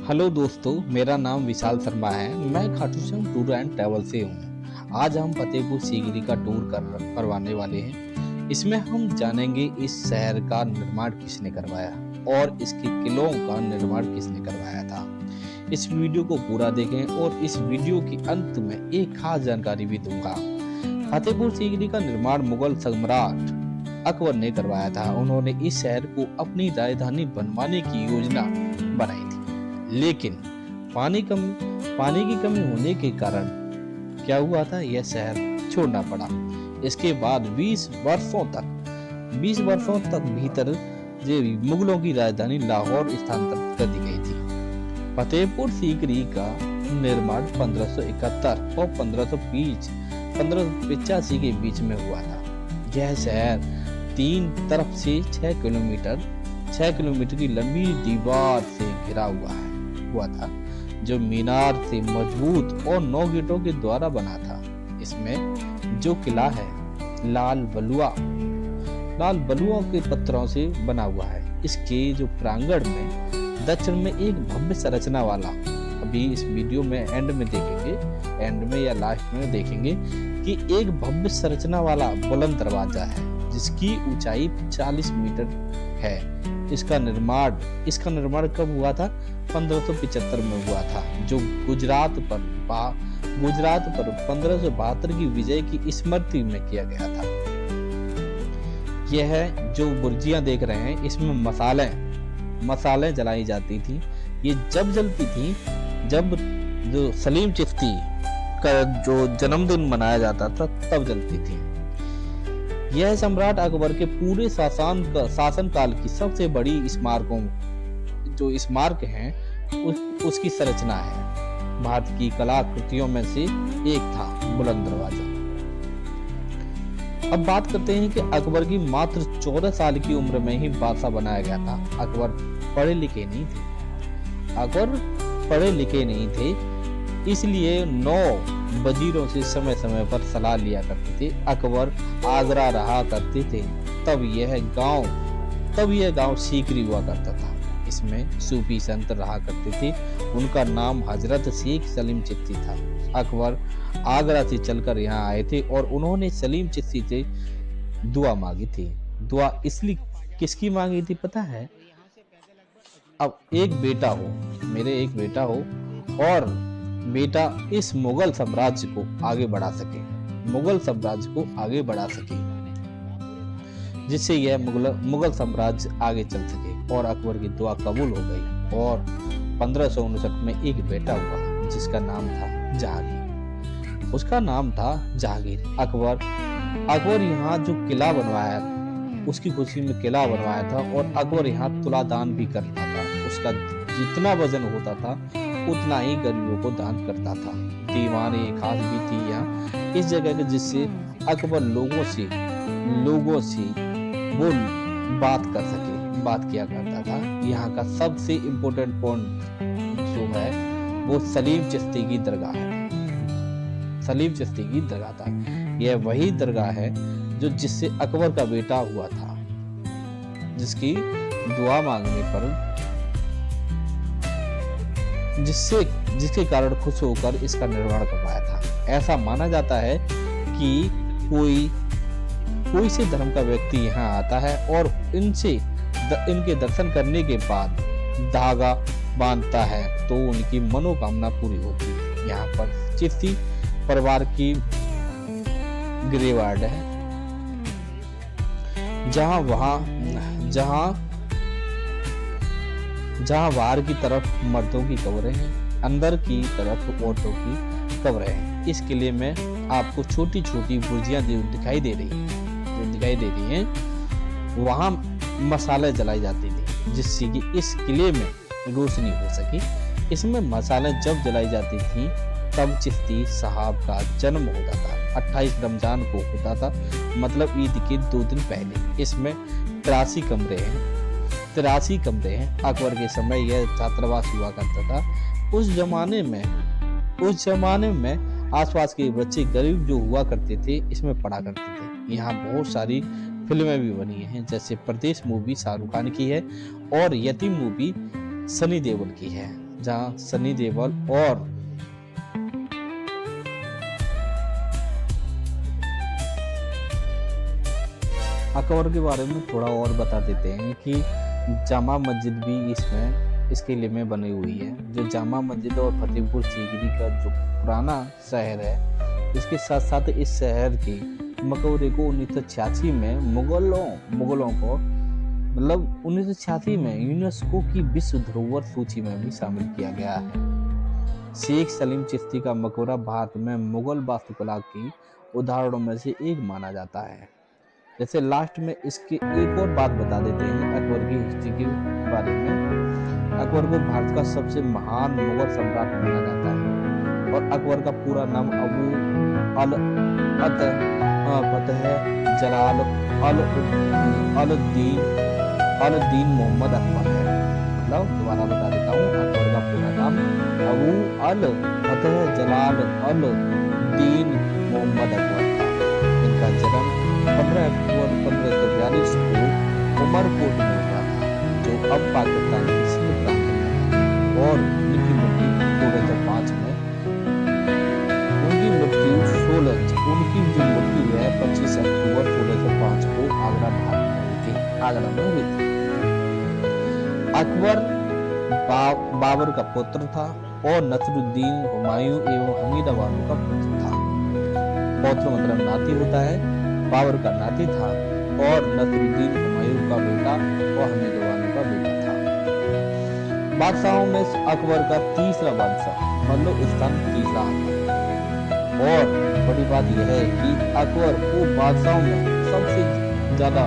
Hello दोस्तों, मेरा नाम विशाल शर्मा है। मैं Khatu Shyam tour and travel से हूँ। आज हम फतेहपुर सीकरी का टूर करवाने वाले हैं। इसमें हम जानेंगे इस शहर का निर्माण किसने करवाया और इसके किलों का निर्माण किसने करवाया था। इस वीडियो को पूरा देखें और इस वीडियो के अंत में एक खास जानकारी भी दूंगा। फतेहपुर सीकरी का निर्माण मुगल सम्राट अकबर ने करवाया था। उन्होंने इस शहर को अपनी राजधानी बनवाने की योजना बनाई थी, लेकिन पानी की कमी होने के कारण क्या हुआ था, यह शहर छोड़ना पड़ा। इसके बाद 20 वर्षों तक भीतर मुगलों की राजधानी लाहौर स्थानांतरित कर दी गई थी। फतेहपुर सीकरी का निर्माण 1571 और 1585 के बीच में हुआ था। यह शहर 3 तरफ से 6 किलोमीटर की लंबी दीवार से घिरा हुआ था, जो मीनार से मजबूत और 9 गेटों के द्वारा बना था। इसमें जो किला है लाल बलुआ के पत्थरों से बना हुआ है। इसके जो प्रांगण में दक्षिण में एक भव्य संरचना वाला, अभी इस वीडियो में एंड में या लास्ट में देखेंगे कि एक भव्य संरचना वाला बुलंद दरवाजा है, जिसकी ऊंचाई 40 मीटर है। इसका निर्माण कब हुआ था? 1575 में हुआ था, जो गुजरात पर 1572 की विजय की स्मृति में किया गया था। यह जो बुर्जियां देख रहे हैं, इसमें मसाले जलाई जाती थी। ये जब जलती थी जब जो सलीम चिश्ती का जो जन्मदिन मनाया जाता था, तब जलती थी। यह सम्राट अकबर के पूरे शासनकाल की सबसे बड़ी स्मारक हैं उसकी संरचना है। भारत की कलाकृतियों में से एक था बुलंद दरवाजा। अब बात करते हैं कि अकबर की मात्र 14 साल की उम्र में ही बादशाह बनाया गया था। अकबर पढ़े लिखे नहीं थे, इसलिए 9 वजीरों से समय समय पर सलाह लिया करते थे। अकबर आगरा रहा करते थे, तब यह गांव सीकरी हुआ करता था। इसमें सूफी संत रहा करते थे। उनका नाम हजरत शेख सलीम चिश्ती था। अकबर आगरा से चलकर यहाँ आए थे और उन्होंने सलीम चिश्ती से दुआ मांगी थी। दुआ इसलिए किसकी मांगी थी पता है? अब एक बेटा हो और बेटा इस मुगल साम्राज्य को आगे बढ़ा सके, जिससे यह मुगल साम्राज्य आगे चल सके। और अकबर की दुआ कबूल हो गई और 1559 में एक बेटा हुआ, जिसका नाम था जहांगीर। उसका नाम था जहांगीर। अकबर यहाँ जो किला बनवाया, उसकी खुशी में किला बनवाया था और अकबर यहाँ तुलादान भी करता था। उसका जितना वजन होता था उतना ही गरीबों को दान करता था। दीवान एक खास भी थी यहाँ इस जगह के, जिससे अकबर लोगों से वो बात किया करता था। यहाँ का सबसे इम्पोर्टेंट पॉइंट जो है वो सलीम चिश्ती की दरगाह था। यह वही दरगाह है जिससे अकबर का बेटा हुआ था, जिसकी दुआ मांगने पर जिसके कारण खुश होकर इसका निर्माण करवाया था। ऐसा माना जाता है कि कोई से धर्म का व्यक्ति यहाँ आता है और इनके दर्शन करने के बाद धागा बांधता है तो उनकी मनोकामना पूरी होती है। यहाँ पर चिश्ती परिवार की ग्रेवार्ड है, जहाँ बाहर की तरफ मर्दों की कब्रें हैं, अंदर की तरफ औरतों की कब्रें हैं। इस किले में आपको छोटी छोटी बुर्जियां दिखाई दे रही हैं। वहाँ मसाले जलाई जाती थी, जिससे कि इस किले में रोशनी हो सके। इसमें मसाले जब जलाई जाती थी तब चिश्ती साहब का जन्म होता था। 28 रमजान को होता था, मतलब ईद के 2 दिन पहले। इसमें 83 कमरे हैं। अकबर के समय यह छात्रावास हुआ करता था। उस जमाने में आसपास के बच्चे गरीब जो हुआ करते थे, इसमें पढ़ा करते थे। यहाँ बहुत सारी फिल्में भी बनी हैं, जैसे परदेश मूवी शाहरुख खान की है और यतीम मूवी सनी देओल की है। जहां सनी देओल और अकबर के बारे में थोड़ा और बता देते हैं कि जामा मस्जिद भी इसमें इसके लिए में बनी हुई है। जो जामा मस्जिद और फतेहपुर सीकरी का जो पुराना शहर है, इसके साथ साथ इस शहर की मकबरे को 1986 में मुगलों को मतलब 1986 में यूनेस्को की विश्व धरोहर सूची में भी शामिल किया गया है। शेख सलीम चिश्ती का मकबरा भारत में मुगल वास्तुकला की उदाहरणों में से एक माना जाता है। जैसे लास्ट में इसकी एक और बात बता देते हैं अकबर की हिस्ट्री के बारे में। अकबर को भारत का सबसे महान मुगल सम्राट माना जाता है और अकबर का पूरा नाम अबू अल फतह जलाल अल दीन मोहम्मद अकबर है। मतलब दोबारा बता देता हूँ, अकबर का पूरा नाम अबू अल फतह जलाल अल दीन मोहम्मद अकबर था। इनका जन्म 15 अक्टूबर 1542 को उमरकोट में हुआ था, जो अब पाकिस्तान के सिंध प्रांत में है। और उनकी मृत्यु 2005 में उनकी जो मृत्यु है 25 अक्टूबर 2005 को आगरा भारत में हुई थी, आगरा में हुई थी। अकबर बाबर का पुत्र था और नसरुद्दीन हुमायूं एवं हमीदा बानो का पुत्र था। पौत्र मतलब नाती होता है, बाबर का नाती था और नसरुद्दीन हुमायूं का बेटा और हमीदा बानो का बेटा था। बादशाहों में अकबर का तीसरा बादशाह मतलब स्थान तीसरा आता है। और बड़ी बात यह है कि अकबर को बादशाहों में सबसे ज्यादा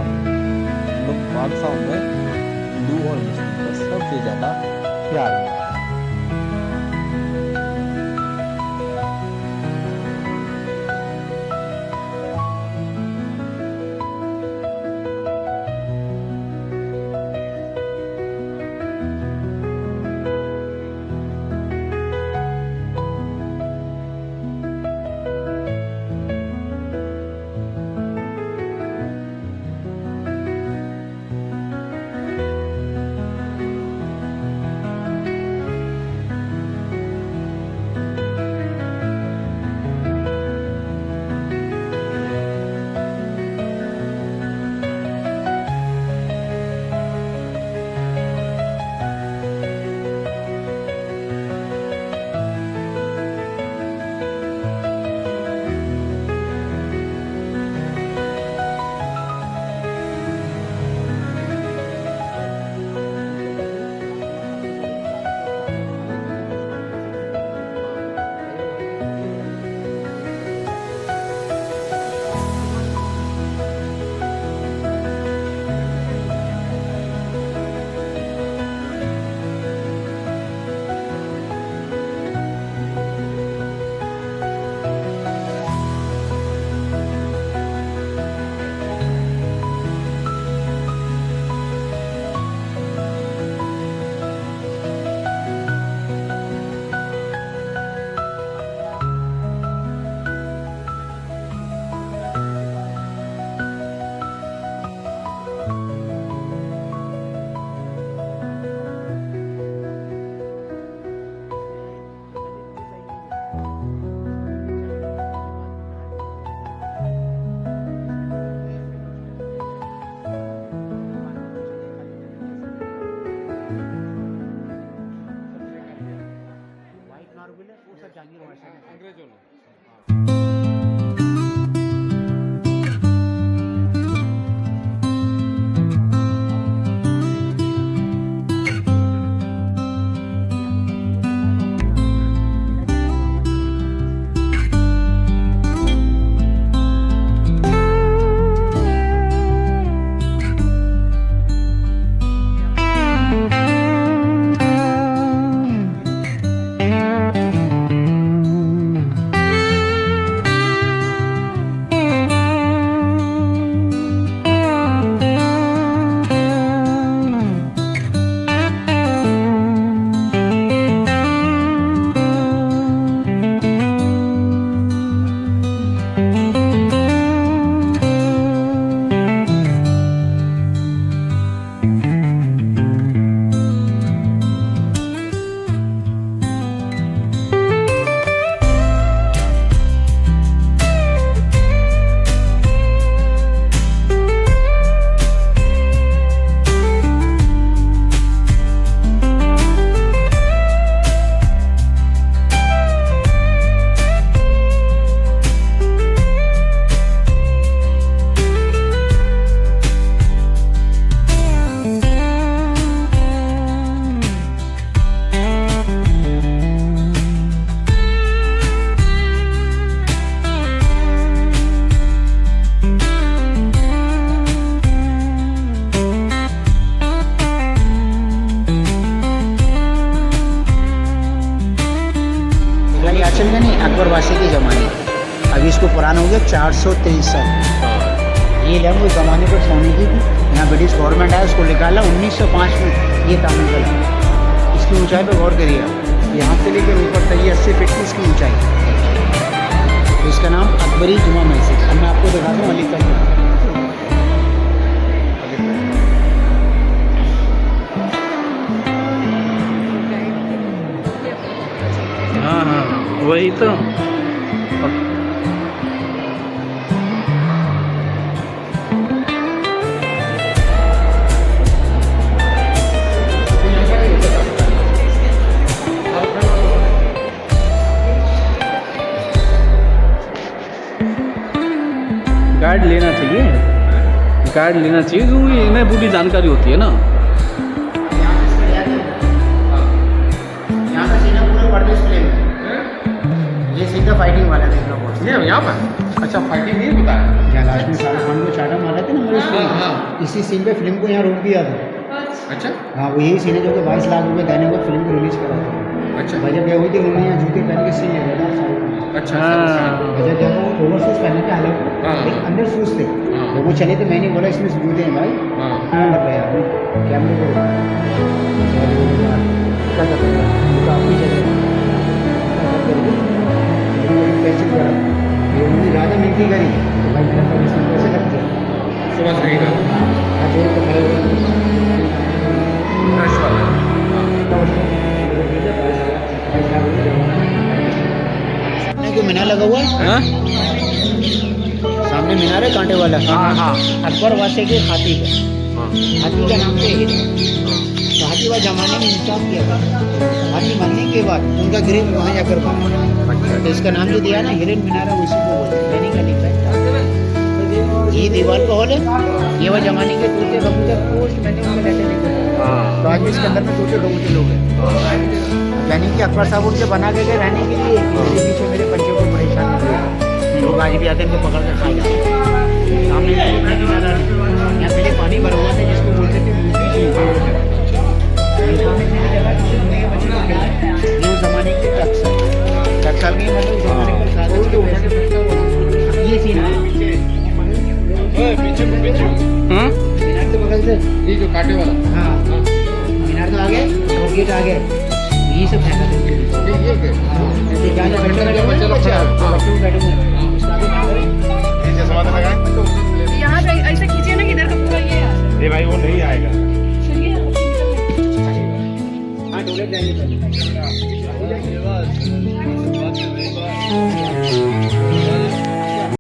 बादशाहों में हिंदू और मुस्लिम का सबसे ज्यादा प्यार मिला। अंग्रेजों ने क्वेश्चन का नहीं, अकबर बादशाह के ज़माने। अभी इसको पुराना हो गया 423 साल। ये लैंड उस ज़माने पर सोने की थी। यहाँ ब्रिटिश गवर्नमेंट आया, उसको निकाला 1905 में। ये तामीर करा। इसकी ऊंचाई पर गौर करिए आप, यहाँ से लेकर ऊपर तक ये 80 फीट की इसकी ऊंचाई। तो इसका नाम अकबरी जुमा मस्जिद। अब मैं आपको दिखाता हूँ अली तक। हाँ हाँ वही तो। गाइड लेना चाहिए, गाइड लेना चाहिए क्योंकि इन्हें पूरी जानकारी होती है ना। यहाँ का सीन है पूरे परदेश प्लेन में। ये सीधा फाइटिंग वाला देख लो बॉस। ये यहाँ पर अच्छा फाइटिंग नहीं बताया। जहाँ लास्ट में शाहरुख खान को चाटा मारा था ना मेरे हाँ, हाँ। इसी सीन पे फिल्म को यहाँ रोक दिया था। अच्छा हाँ वो यही सीन है जो कि 22 लाख रुपए देने को फिल्म को रिलीज करा था। अच्छा बजट गया हुई थी, उन्होंने यहाँ जूते पहन के सीन ले था शाहरुख खान। अच्छा बजट गया था, ओवर शूज पहने थे हालांकि, हाँ। लेकिन अंडर शूज थे। हाँ। तो वो चले थे, मैंने बोला इसमें जूते हैं भाई। हाँ हाँ लग रहा है कैमरे को क्या कर रहे हैं, वो तो आपकी जगह पैसे करा ये उन्होंने ज़्यादा मिलती करी तो भाई मेरा परमिशन कैसे लग गया। समझ गई ना हाँ जोड़ तो खड़े हुए फ्रेश वाला सामने कोई मीनार लगा हुआ है। हाँ सामने मीनार है कांटे वाला। हाँ हाँ अकबर वासे के हाथी का, हाँ हाथी का नाम से ही है। तो हाथी वाला जमाने में इंसाफ किया था। हाथी मरने के बाद उनका गृह वहाँ जाकर बना। तो इसका नाम जो दिया ना हिरन मीनार है, उसी को बोलते हैं। मैंने का लिखा है ये दीवार का हॉल है। ये वह जमाने के तोते कबूतर पोस्ट मैंने उनको लेटर लिखा। तो आज भी इसके अंदर में तोते कबूतर लोग हैं, यानी कि अकबर साहब उनसे बना के गए रहने के लिए। मेरे पीछे मेरे बच्चों को परेशान नहीं किया। लोग आज भी आते हैं, इनको पकड़ कर खा जाते हैं। सामने यहाँ पहले पानी भरा हुआ था जिसको बोलते थे मूर्ति झील। ये उस जमाने के टक्सल की मतलब उस जमाने का साधन। ये सीन है पीछे हाँ मीनार के बगल से। ये जो कांटे वाला हाँ मीनार तो आगे और गेट आगे, यही सब फेंका था। ये बच्चे लोग बैठे हुए हैं, उसका भी नाम है चश्मा तो लगाए